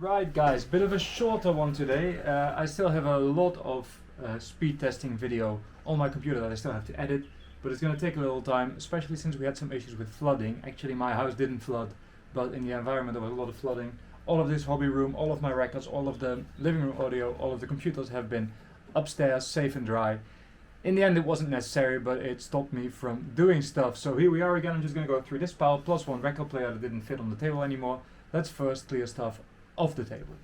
Right guys, bit of a shorter one today. I still have a lot of speed testing video on my computer that I still have to edit, but it's going to take a little time, especially since we had some issues with flooding. Actually my house didn't flood, but in the environment there was a lot of flooding. All of this hobby room, all of my records, all of the living room audio, all of the computers have been upstairs safe and dry. In the end it wasn't necessary, but it stopped me from doing stuff. So here we are again. I'm just going to go through this pile plus one record player that didn't fit on the table anymore. Let's first clear stuff off the table.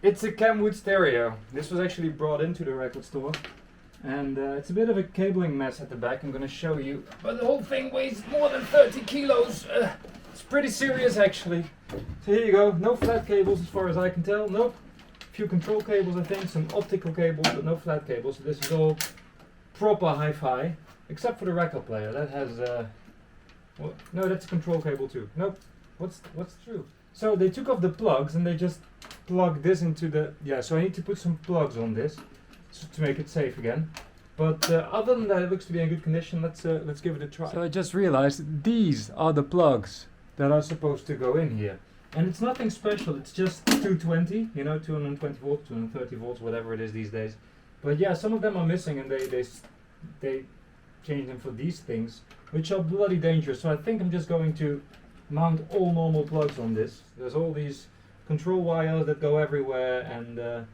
It's a Camwood stereo. This was actually brought into the record store, and it's a bit of a cabling mess at the back. I'm going to show you, but the whole thing weighs more than 30 kilos. It's pretty serious actually. So here you go. No flat cables as far as I can tell. Nope. A few control cables, I think, some optical cables, but no flat cables. So this is all proper hi-fi, except for the record player. That has what? No, that's a control cable too. Nope. What's true? So they took off the plugs and they just plugged this into the... Yeah, so I need to put some plugs on this to make it safe again. But other than that, it looks to be in good condition. Let's give it a try. So I just realized these are the plugs that are supposed to go in here. And it's nothing special. It's just 220, you know, 220 volts, 230 volts, whatever it is these days. But yeah, some of them are missing, and they change them for these things, which are bloody dangerous. So I think I'm just going to mount all normal plugs on this. There's all these control wires that go everywhere, and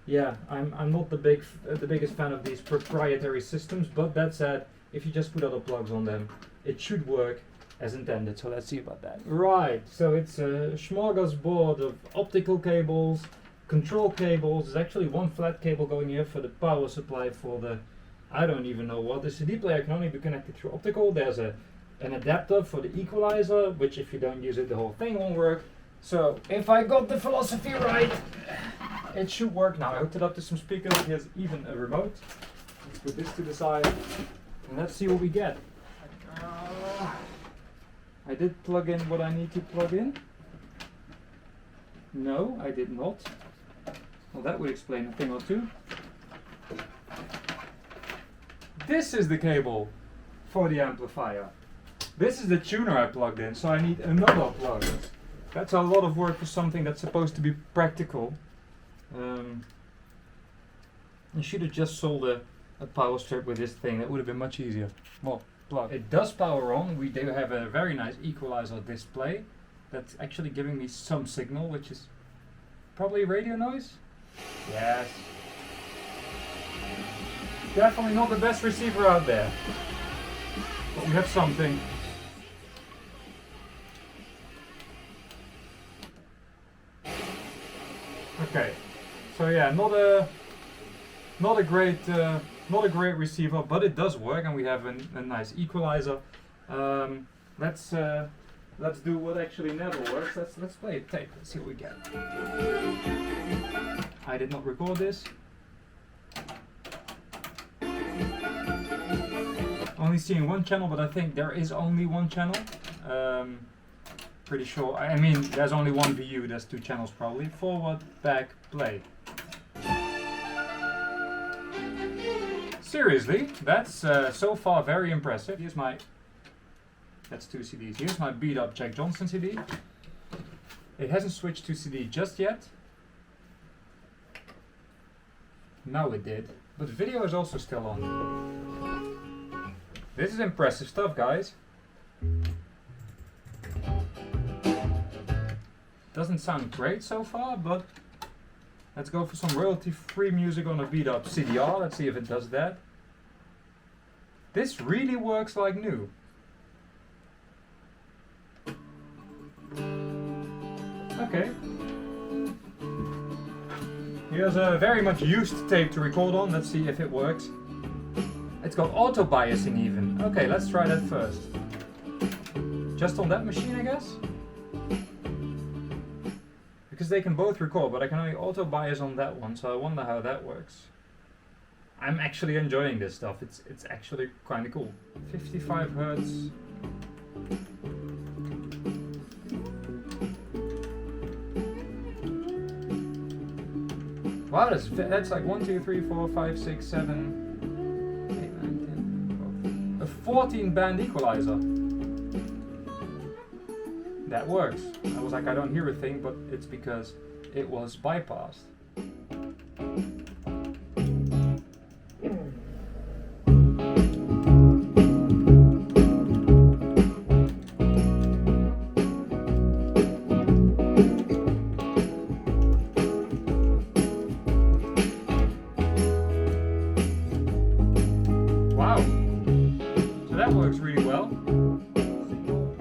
yeah, I'm not the biggest fan of these proprietary systems. But that said, if you just put other plugs on them, it should work as intended. So let's see about that. Right, so it's a smorgasbord of optical cables, control cables. There's actually one flat cable going here for the power supply for the, I don't even know what. The CD player can only be connected through optical. There's an adapter for the equalizer, which if you don't use it, the whole thing won't work. So if I got the philosophy right, it should work now. I hooked it up to some speakers. Here's even a remote. Let's put this to the side and let's see what we get. I did plug in what I need to plug in. No, I did not. Well, that would explain a thing or two. This is the cable for the amplifier. This is the tuner I plugged in, so I need another plug. That's a lot of work for something that's supposed to be practical. You should have just sold a power strip with this thing. That would have been much easier. Well, plug. It does power on. We do have a very nice equalizer display that's actually giving me some signal, which is probably radio noise. Yes. Definitely not the best receiver out there, but we have something. Okay, so yeah, not a great receiver, but it does work, and we have a nice equalizer. Let's do what actually never works. Let's play a tape. Let's see what we get. I did not record this. Only seeing one channel, but I think there is only one channel. Pretty sure. I mean, there's only one VU. There's two channels probably. Forward, back, play. Seriously, that's so far very impressive. Here's my. That's two CDs. Here's my beat up Jack Johnson CD. It hasn't switched to CD just yet. Now it did, but the video is also still on. This is impressive stuff, guys. Doesn't sound great so far, but let's go for some royalty-free music on a beat-up CDR. Let's see if it does that. This really works like new. Okay. Here's a very much used tape to record on. Let's see if it works. It's got auto biasing even. Okay, let's try that first. Just on that machine, I guess? Because they can both record, but I can only auto bias on that one, so I wonder how that works. I'm actually enjoying this stuff. It's actually kind of cool. 55 Hertz. Wow, that's like 1, 2, 3, 4, 5, 6, 7, 8, 9, 10, 12. A 14 band equalizer. that works. I was like, I don't hear a thing, but it's because it was bypassed. Wow, so that works really well.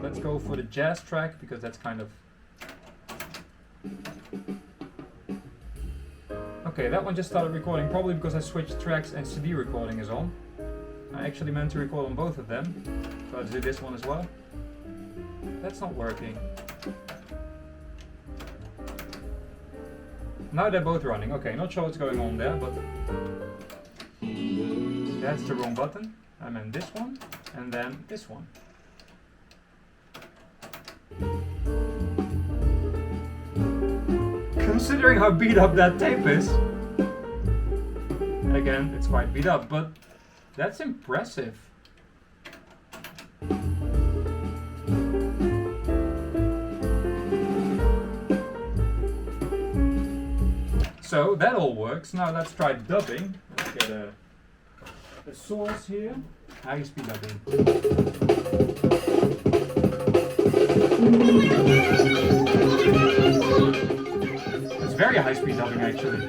Let's go for the jazz track because that's kind of... Okay, that one just started recording, probably because I switched tracks and CD recording is on. I actually meant to record on both of them, so let's do this one as well. That's not working. Now they're both running. Okay, not sure what's going on there, but that's the wrong button. I meant this one, and then this one. Considering how beat up that tape is, again, it's quite beat up, but that's impressive. So that all works. Now let's try dubbing. Let's get a source here. High speed dubbing. It's very high speed dubbing actually.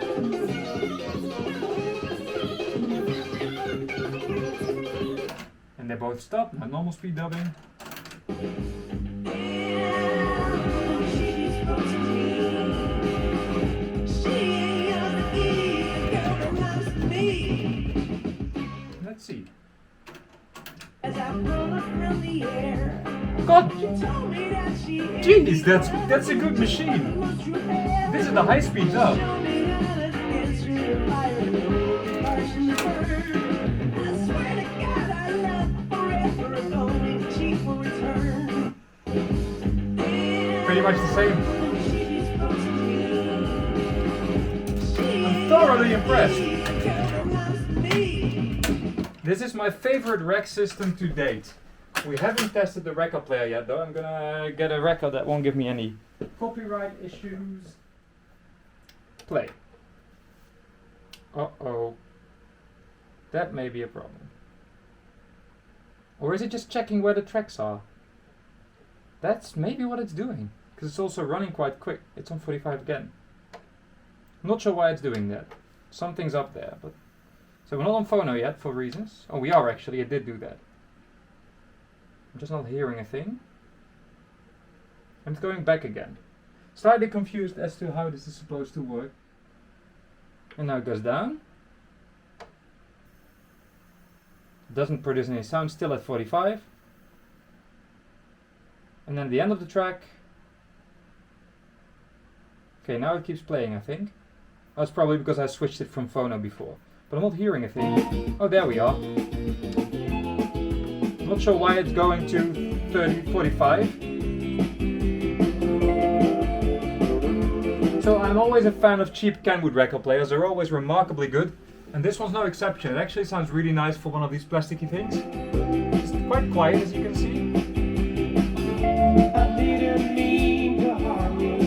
And they both stop. Now normal speed dubbing. Let's see. God! Jeez, that's a good machine. This is the high speed dub. Pretty much the same. I'm thoroughly impressed. This is my favorite rec system to date. We haven't tested the record player yet though. I'm gonna get a record that won't give me any copyright issues. Play. Uh-oh. That may be a problem. Or is it just checking where the tracks are? That's maybe what it's doing. Because it's also running quite quick. It's on 45 again. I'm not sure why it's doing that. Something's up there, but... So we're not on phono yet for reasons. Oh, we are actually. It did do that. I'm just not hearing a thing. And it's going back again. Slightly confused as to how this is supposed to work. And now it goes down. Doesn't produce any sound, still at 45. And then the end of the track. Okay, now it keeps playing, I think. That's probably because I switched it from phono before. But I'm not hearing a thing. Oh, there we are. I'm not sure why it's going to 45. So I'm always a fan of cheap Kenwood record players. They're always remarkably good. And this one's no exception. It actually sounds really nice for one of these plasticky things. It's quite quiet, as you can see. I didn't mean to harm you.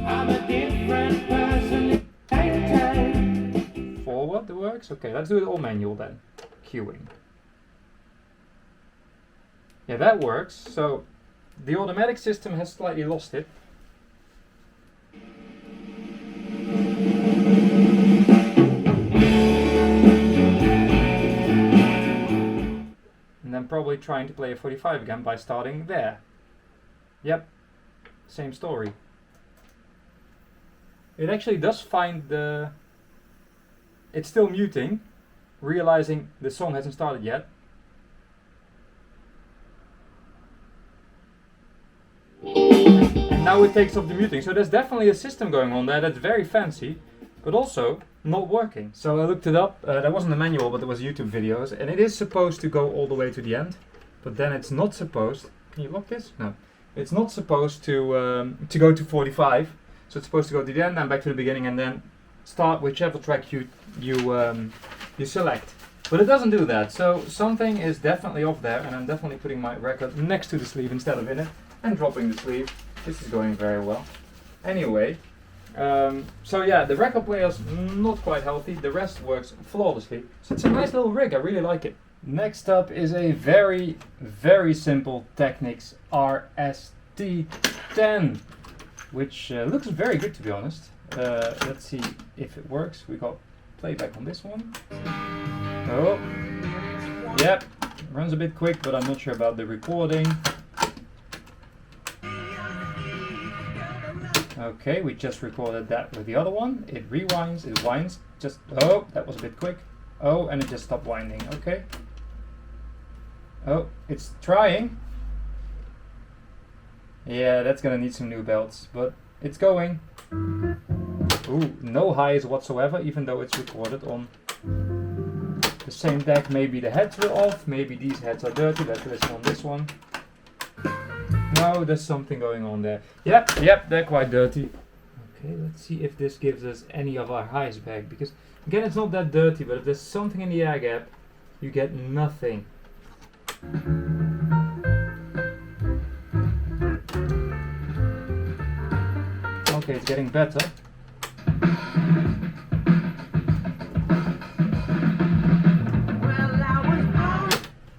I'm a different person. Forward, that works. Okay, let's do it all manual then. Queuing. Yeah, that works. So the automatic system has slightly lost it. And then probably trying to play a 45 again by starting there. Yep, same story. It actually does find the... It's still muting, realizing the song hasn't started yet. And now it takes off the muting. So there's definitely a system going on there that's very fancy, but also not working. So I looked it up. There wasn't a manual, but there was YouTube videos, and it is supposed to go all the way to the end, but then it's not supposed. Can you lock this? No, it's not supposed to go to 45. So it's supposed to go to the end and back to the beginning, and then start whichever track you select. But it doesn't do that. So something is definitely off there, and I'm definitely putting my record next to the sleeve instead of in it. and dropping the sleeve. This is going very well. Anyway, so yeah, the record player's not quite healthy, the rest works flawlessly. So it's a nice little rig, I really like it. Next up is a very, very simple Technics RST10, which looks very good, to be honest. Let's see if it works. We got playback on this one. Oh, yep, runs a bit quick, but I'm not sure about the recording. Okay, we just recorded that with the other one. It rewinds, it winds, just, oh, that was a bit quick. Oh, and it just stopped winding, okay. Oh, it's trying. Yeah, that's gonna need some new belts, but it's going. Ooh, no highs whatsoever, even though it's recorded on the same deck. Maybe the heads were off, maybe these heads are dirty. Let's listen on this one. No, there's something going on there. Yep, they're quite dirty. Okay, let's see if this gives us any of our highs back, because again, it's not that dirty, but if there's something in the air gap, you get nothing. Okay, it's getting better.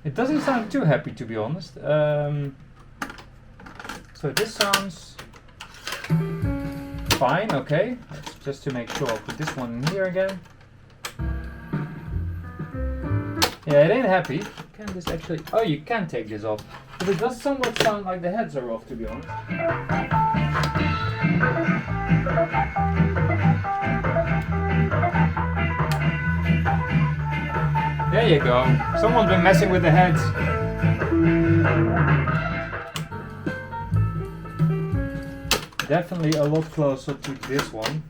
It doesn't sound too happy, to be honest. So this sounds fine, okay. Let's just to make sure, I'll put this one in here again. Yeah, it ain't happy. Can this actually... Oh, you can take this off. But it does somewhat sound like the heads are off, to be honest. There you go. Someone's been messing with the heads. Definitely a lot closer to this one.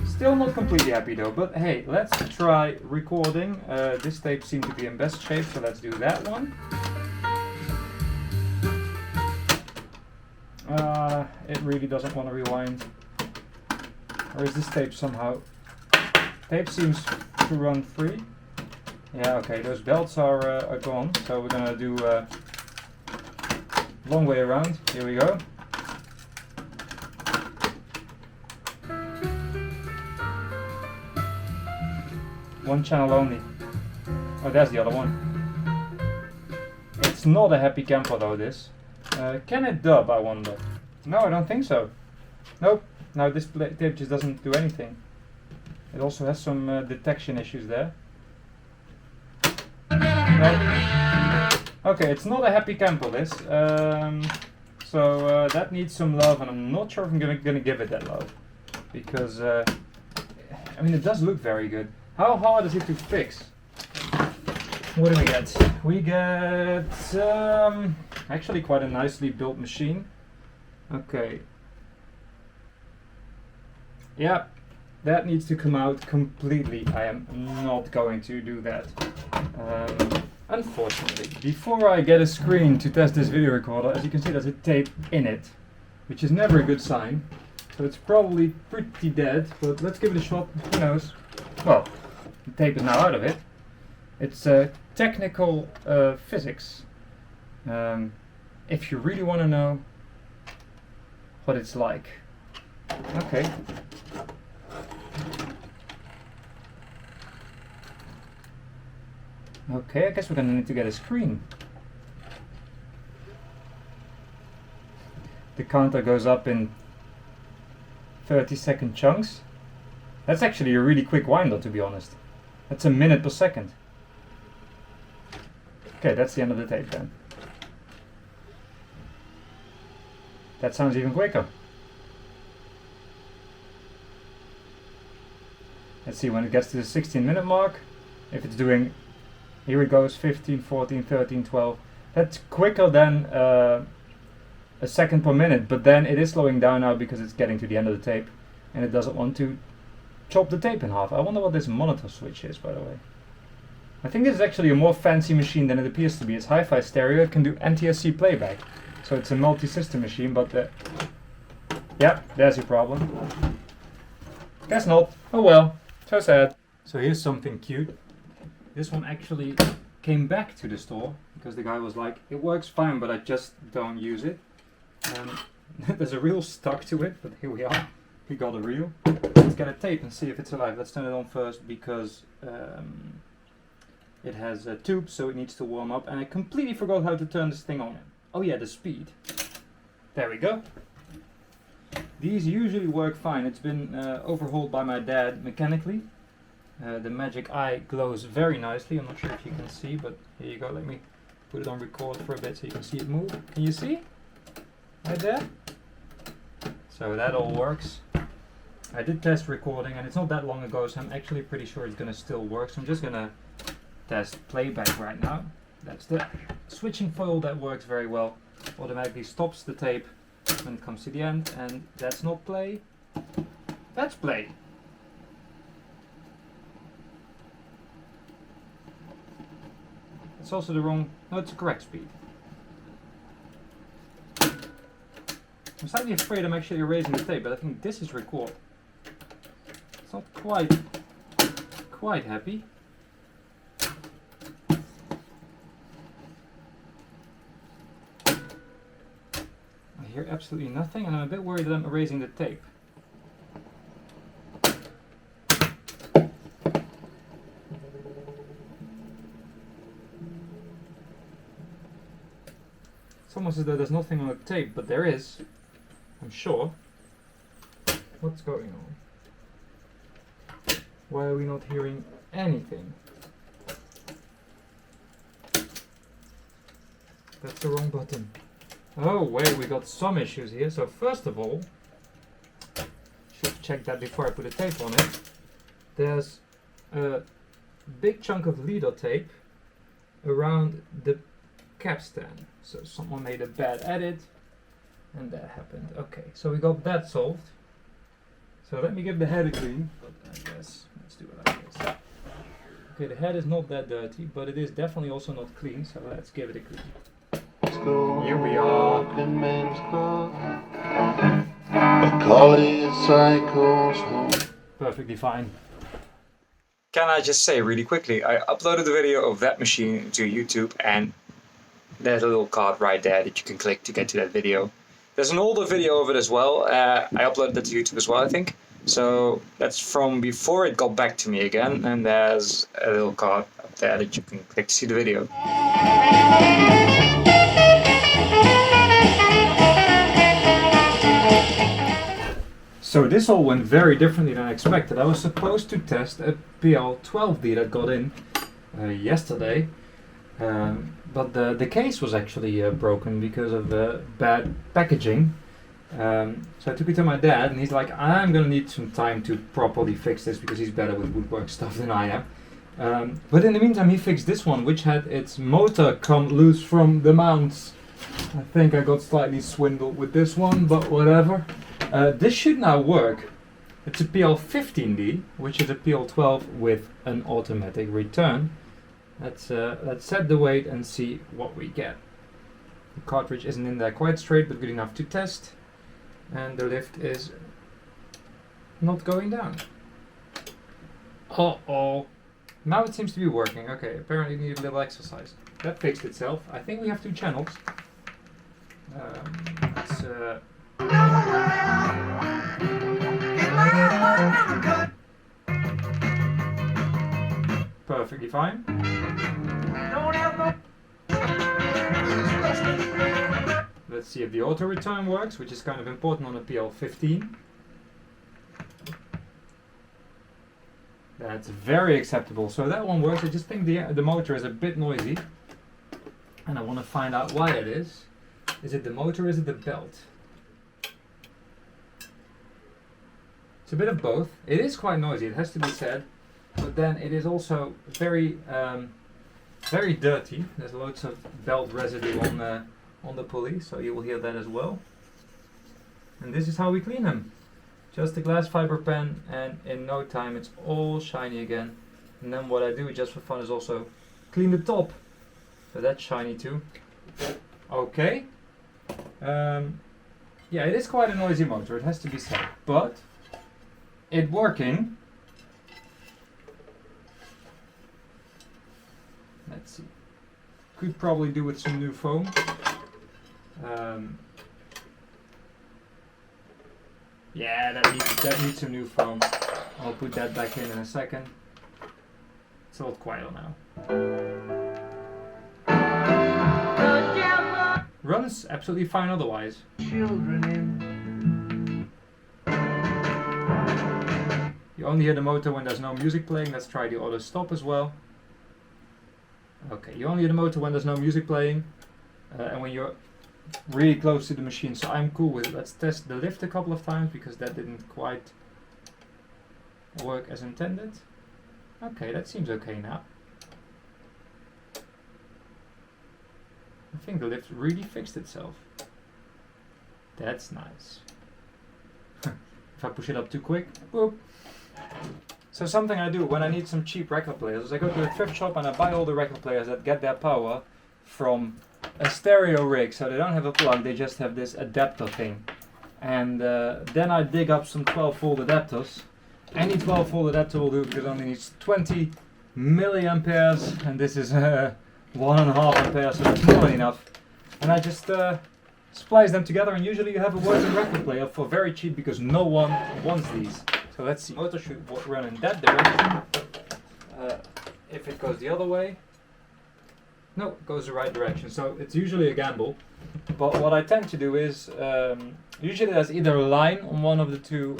Still not completely happy though, but hey, let's try recording. This tape seemed to be in best shape, so let's do that one. It really doesn't want to rewind. Or is this tape somehow... Tape seems to run free. Yeah, okay, those belts are gone, so we're gonna do long way around. Here we go. One channel only. Oh, there's the other one. It's not a happy camper though, this. Can it dub, I wonder? No, I don't think so. Nope. Now this tape just doesn't do anything. It also has some detection issues there. No. Okay, it's not a happy camper, this. So that needs some love, and I'm not sure if I'm gonna give it that love. Because, I mean, it does look very good. How hard is it to fix? What do we get? We get actually quite a nicely built machine. Okay. Yeah, that needs to come out completely. I am not going to do that. Unfortunately. Before I get a screen to test this video recorder, as you can see there's a tape in it, which is never a good sign. So it's probably pretty dead, but let's give it a shot, who knows. Well, the tape is now out of it. It's technical physics. If you really want to know what it's like. Okay. Okay, I guess we're gonna need to get a screen. The counter goes up in 30-second chunks. That's actually a really quick winder, to be honest. That's a minute per second. Okay, that's the end of the tape then. That sounds even quicker. Let's see when it gets to the 16-minute mark. If it's doing, here it goes, 15, 14, 13, 12. That's quicker than a second per minute, but then it is slowing down now because it's getting to the end of the tape and it doesn't want to chop the tape in half. I wonder what this monitor switch is, by the way. I think this is actually a more fancy machine than it appears to be. It's hi-fi stereo, it can do NTSC playback. So it's a multi-system machine, but yeah, there's your problem. Guess not. Oh well, so sad. So here's something cute. This one actually came back to the store because the guy was like, it works fine, but I just don't use it. There's a reel stuck to it, but here we are. We got a reel. Let's get a tape and see if it's alive. Let's turn it on first because it has a tube, so it needs to warm up. And I completely forgot how to turn this thing on. Oh yeah, the speed. There we go. These usually work fine. It's been overhauled by my dad mechanically. The magic eye glows very nicely. I'm not sure if you can see, but here you go. Let me put it on record for a bit so you can see it move. Can you see? Right there? So that all works. I did test recording and it's not that long ago, so I'm actually pretty sure it's going to still work. So I'm just going to test playback right now. That's the switching foil that works very well. Automatically stops the tape when it comes to the end, and that's not play. That's play. It's also the wrong, no, it's the correct speed. I'm slightly afraid I'm actually erasing the tape, but I think this is record. It's not quite happy. I hear absolutely nothing, and I'm a bit worried that I'm erasing the tape. It's almost as though there's nothing on the tape, but there is. I'm sure. What's going on? Why are we not hearing anything? That's the wrong button. Oh wait, we got some issues here. So first of all, should check that before I put a tape on it. There's a big chunk of leader tape around the capstan. So someone made a bad edit and that happened. Okay, so we got that solved. So let me give the head a clean, but I guess let's do it like this. Okay, the head is not that dirty, but it is definitely also not clean, so let's give it a clean. Here we are. Perfectly fine. Can I just say really quickly, I uploaded the video of that machine to YouTube, and there's a little card right there that you can click to get to that video. There's an older video of it as well. I uploaded that to YouTube as well, I think. So that's from before it got back to me again, and there's a little card up there that you can click to see the video. So this all went very differently than I expected. I was supposed to test a PL12D that got in yesterday, but the case was actually broken because of bad packaging. So I took it to my dad, and he's like, I'm gonna need some time to properly fix this because he's better with woodwork stuff than I am. But in the meantime, he fixed this one, which had its motor come loose from the mounts. I think I got slightly swindled with this one, but whatever. This should now work. It's a PL15D, which is a PL12 with an automatic return. Let's set the weight and see what we get. The cartridge isn't in there quite straight, but good enough to test. And the lift is not going down. Uh-oh. Now it seems to be working. Okay, apparently it needed a little exercise. That fixed itself. I think we have two channels. Let's perfectly fine. Let's see if the auto return works, which is kind of important on a PL15. That's very acceptable. So that one works. I just think the motor is a bit noisy, and I want to find out why it is. Is it the motor or is it the belt? It's a bit of both. It is quite noisy, it has to be said, but then it is also very very dirty. There's loads of belt residue on the pulley, so you will hear that as well. And this is how we clean them. Just a glass fiber pen, and in no time it's all shiny again. And then what I do just for fun is also clean the top. So that's shiny too. Okay. Yeah, it is quite a noisy motor, it has to be said, but it working. Let's see. Could probably do with some new foam. Yeah, that needs some new foam. I'll put that back in a second. It's all quiet now. Runs absolutely fine otherwise. You only hear the motor when there's no music playing. Let's try the auto stop as well. Okay, you only hear the motor when there's no music playing and when you're really close to the machine, so I'm cool with it. Let's test the lift a couple of times because that didn't quite work as intended. Okay, that seems okay now. I think the lift really fixed itself. That's nice. If I push it up too quick, whoop. So something I do when I need some cheap record players is I go to a thrift shop and I buy all the record players that get their power from a stereo rig. So they don't have a plug, they just have this adapter thing. And then I dig up some 12-volt adapters. Any 12-volt adapter will do because it only needs 20 milliamperes, and this is 1.5 amperes, so it's more than enough. And I just splice them together, and usually you have a working record player for very cheap because no one wants these. So let's see. The motor should run in that direction. If it goes the other way, no, it goes the right direction. So it's usually a gamble. But what I tend to do is, usually there's either a line on one of the two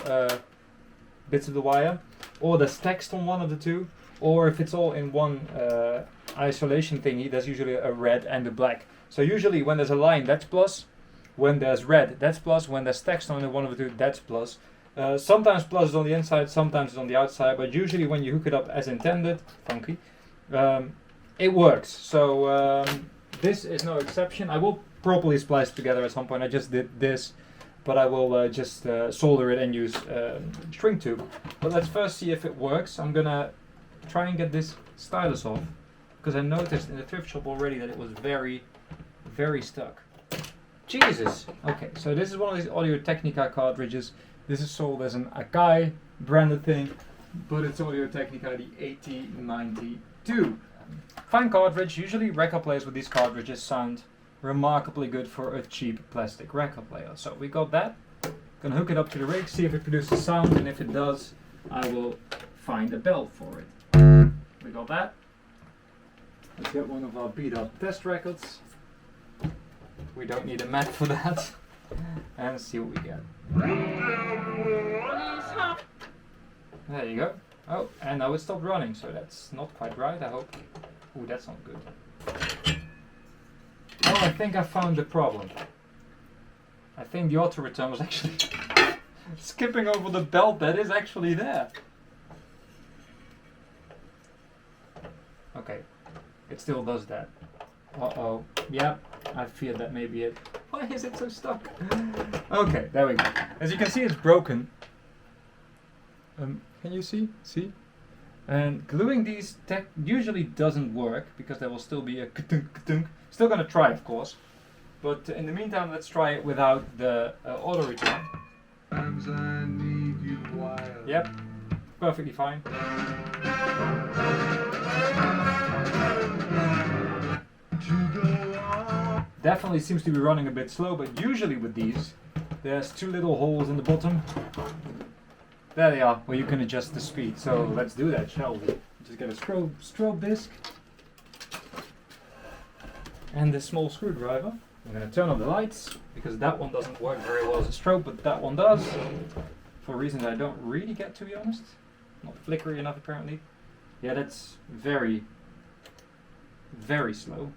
bits of the wire, or there's text on one of the two, or if it's all in one isolation thingy, there's usually a red and a black. So usually when there's a line, that's plus. When there's red, that's plus. When there's text on one of the two, that's plus. Sometimes plus is on the inside, sometimes it's on the outside, but usually when you hook it up as intended, funky, it works. So this is no exception. I will properly splice it together at some point. I just did this, but I will just solder it and use shrink tube. But let's first see if it works. I'm gonna try and get this stylus off, because I noticed in the thrift shop already that it was very, very stuck. Jesus! Okay, so this is one of these Audio Technica cartridges. This is sold as an Akai branded thing, but it's Audio Technica, the 8092. Fine cartridge. Usually record players with these cartridges sound remarkably good for a cheap plastic record player. So we got that. Gonna hook it up to the rig, see if it produces sound, and if it does, I will find a belt for it. We got that. Let's get one of our beat up test records. We don't need a mat for that. And see what we get. There you go. Oh, and now it stopped running, so that's not quite right, I hope. Ooh, that's not good. Oh, I think I found the problem. I think the auto return was actually skipping over the belt that is actually there. Okay, it still does that. Uh-oh. Yeah, I fear that may be it. Why is it so stuck? Okay, there we go. As you can see, it's broken. Can you see? See? And gluing these usually doesn't work because there will still be a ka-tunk, ka-tunk. Still gonna try, of course. But in the meantime, let's try it without the auto return. Yep, perfectly fine. Definitely seems to be running a bit slow, but usually with these, there's two little holes in the bottom. There they are, where you can adjust the speed. So let's do that, shall we? Just get a strobe disc and this small screwdriver. I'm going to turn on the lights because that one doesn't work very well as a strobe, but that one does, for reasons I don't really get, to be honest. Not flickery enough apparently. Yeah, that's very, very slow.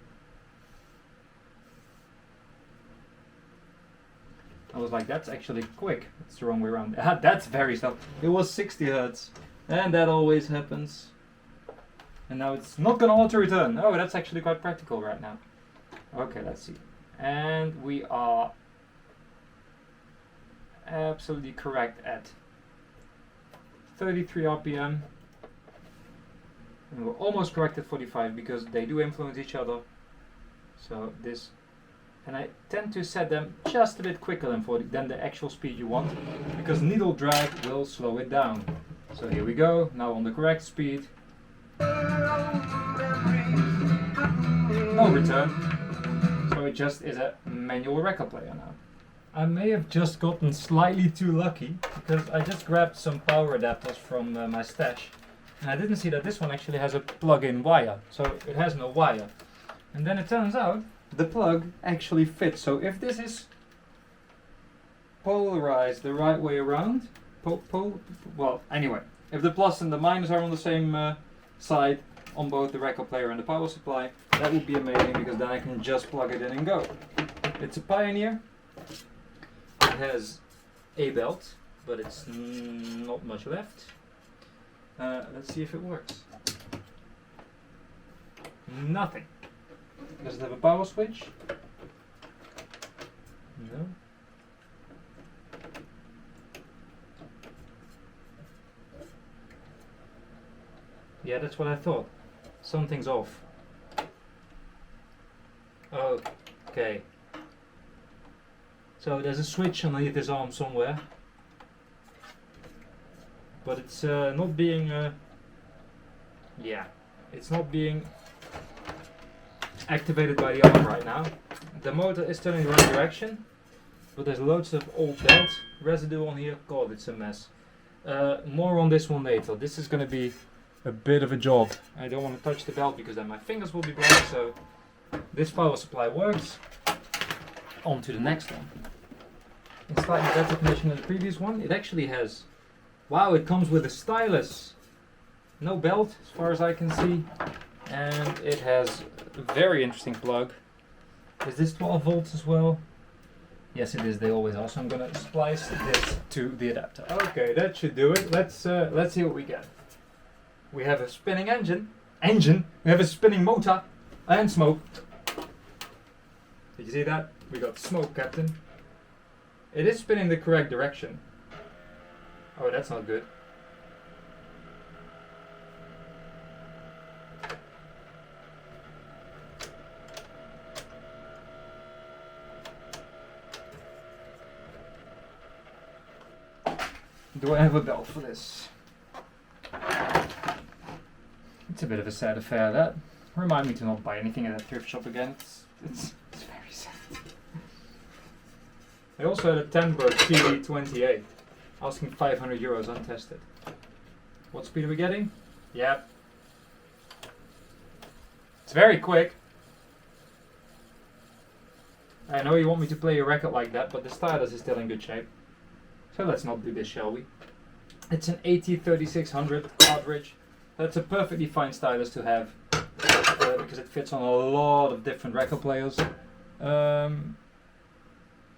I was like, that's actually quick. It's the wrong way around. That's very slow. It was 60 Hertz. And that always happens. And now it's not going to auto return. Oh, that's actually quite practical right now. Okay, let's see. And we are absolutely correct at 33 RPM. And we're almost correct at 45 because they do influence each other. So this... And I tend to set them just a bit quicker than 40 than the actual speed you want, because needle drag will slow it down. So here we go, now on the correct speed. no return. So it just is a manual record player now. I may have just gotten slightly too lucky because I just grabbed some power adapters from my stash and I didn't see that this one actually has a plug-in wire, so it has no wire. And then it turns out the plug actually fits, so if this is polarized the right way around, well, anyway, if the plus and the minus are on the same side on both the record player and the power supply, that would be amazing because then I can just plug it in and go. It's a Pioneer. It has a belt, but it's not much left. Let's see if it works. Nothing. Does it have a power switch? No. Yeah, that's what I thought. Something's off. Okay. So there's a switch underneath this arm somewhere, but it's not being, it's not being activated by the arm right now. The motor is turning the right direction, but there's loads of old belt residue on here. God, it's a mess. More on this one later. This is going to be a bit of a job. I don't want to touch the belt because then my fingers will be black, so this power supply works. On to the next one. In slightly better condition than the previous one. It actually has, wow, it comes with a stylus. No belt as far as I can see. And it has a very interesting plug. Is this 12 volts as well? Yes it is, they always are. So I'm going to splice this to the adapter. Okay, that should do it. Let's see what we get. We have a spinning engine. We have a spinning motor and smoke. Did you see that? We got smoke, Captain. It is spinning the correct direction. Oh, that's not good. Do I have a belt for this? It's a bit of a sad affair, that. Remind me to not buy anything at that thrift shop again. It's very sad. I also had a Tenberg TV28, asking 500 euros untested. What speed are we getting? Yep. It's very quick. I know you want me to play a record like that, but the stylus is still in good shape. So let's not do this, shall we? It's an AT3600 cartridge. That's a perfectly fine stylus to have because it fits on a lot of different record players.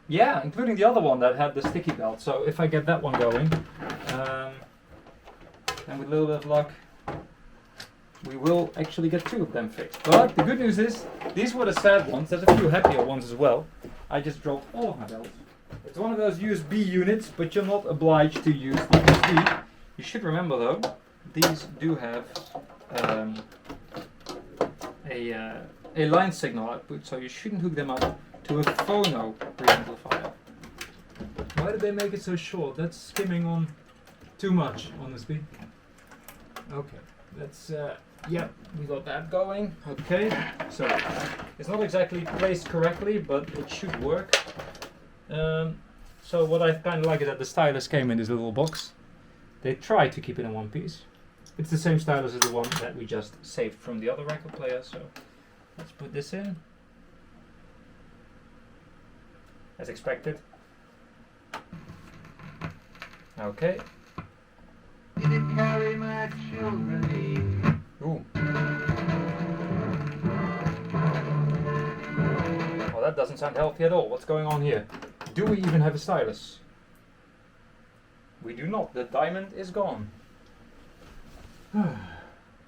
Yeah, including the other one that had the sticky belt. So if I get that one going, and with a little bit of luck, we will actually get two of them fixed. But the good news is, these were the sad ones. There's a few happier ones as well. I just dropped all of my belts. It's one of those USB units, but you're not obliged to use the USB. You should remember though, these do have a line signal output, so you shouldn't hook them up to a phono preamplifier. Why did they make it so short? That's skimming on too much, honestly. Okay, let's, yeah, we got that going. Okay, so it's not exactly placed correctly, but it should work. So what I kind of like is that the stylus came in this little box. They tried to keep it in one piece. It's the same stylus as the one that we just saved from the other record player, so let's put this in. As expected. Okay. Ooh. Well, that doesn't sound healthy at all. What's going on here? Do we even have a stylus? We do not. The diamond is gone.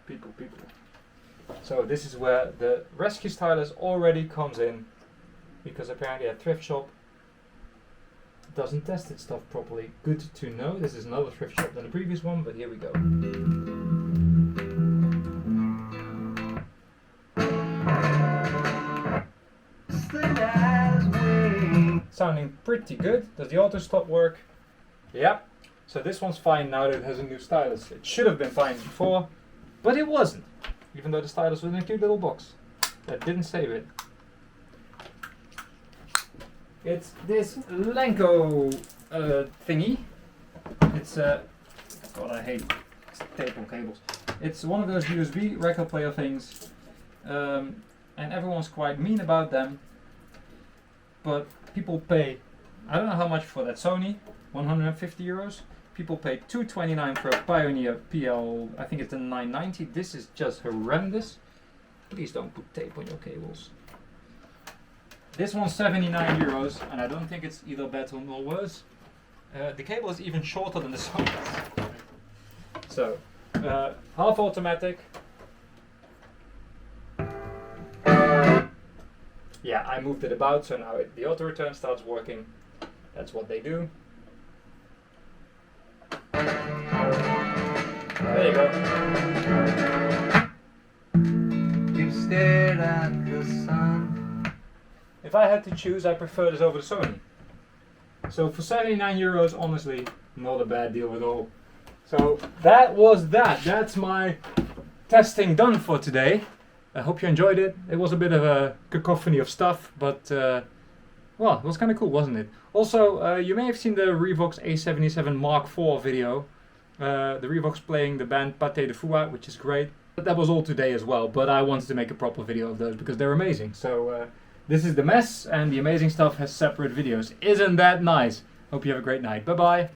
People. So this is where the rescue stylus already comes in, because apparently a thrift shop doesn't test its stuff properly. Good to know. This is another thrift shop than the previous one, but here we go. Sounding pretty good. Does the auto stop work? Yep. So this one's fine now that it has a new stylus. It should have been fine before, but it wasn't, even though the stylus was in a cute little box. that didn't save it. It's this Lenko thingy. It's God, I hate staple cables. It's one of those USB record player things, and everyone's quite mean about them. But people pay, I don't know how much for that Sony, 150 euros. People pay 229 for a Pioneer PL, I think it's a 990. This is just horrendous. Please don't put tape on your cables. This one's 79 euros, and I don't think it's either better nor worse. The cable is even shorter than the Sony's. So, half automatic. Yeah, I moved it about, so now the auto return starts working. That's what they do. There you go. You stared at the sun. If I had to choose, I prefer this over the Sony. So for 79 euros, honestly, not a bad deal at all. So that was that. That's my testing done for today. I hope you enjoyed it. It was a bit of a cacophony of stuff, but well, it was kind of cool, wasn't it? Also, you may have seen the Revox A77 Mark IV video. The Revox playing the band Pâté de Foie, which is great. But that was all today as well, but I wanted to make a proper video of those because they're amazing. So this is the mess, and the amazing stuff has separate videos. Isn't that nice? Hope you have a great night. Bye bye.